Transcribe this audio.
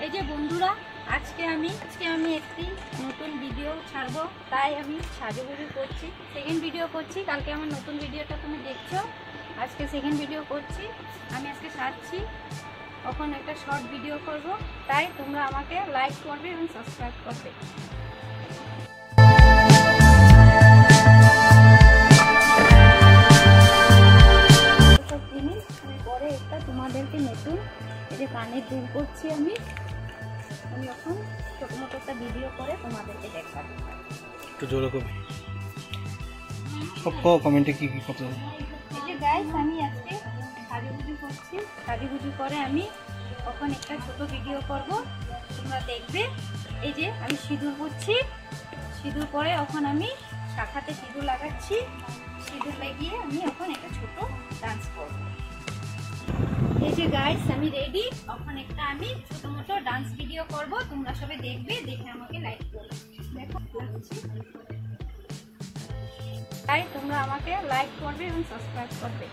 এই যে বন্ধুরা, আজকে আমি একটি নতুন ভিডিও ছাড়বো, তাই আমি সাজুগুজু করছি, সেকেন্ড ভিডিও করছি। কালকে আমার নতুন ভিডিওটা তুমি দেখছো, আজকে সেকেন্ড ভিডিও করছি। আমি আজকে সাজছি, তখন একটা শর্ট ভিডিও করব, তাই তোমরা আমাকে লাইক করবে এবং সাবস্ক্রাইব করবে। সব জিনিস আমি পরে একটা তোমাদেরকে নতুন এই যে কানের দুল করছি আমি এখন ছোটো মোটো একটা ভিডিও করে তোমাদেরকে দেখাবো। একটু জোরে করবে, সব কমেন্টে কি কি করতে হবে। এই যে গাইস, আমি আজকে সাজুগুজু করছি, সাজুগুজু করে আমি তখন একটা ছোট ভিডিও করব, তোমরা দেখবে। এই যে আমি সিঁদুর পরছি, সিঁদুর পরে এখন আমি শাখাতে সিঁদুর লাগাচ্ছি, সিঁদুর লাগিয়ে আমি এখন একটা ছোট ডান্স করব। এই যে গাইস, আমি রেডি, এখন একটা আমি ছোট মোটো ডান্স ভিডিও করব, তোমরা সবাই দেখবে, দেখে আমাকে লাইক করবে। দেখো লাগছি, তাই তোমরা আমাকে লাইক করবে এবং সাবস্ক্রাইব করবে।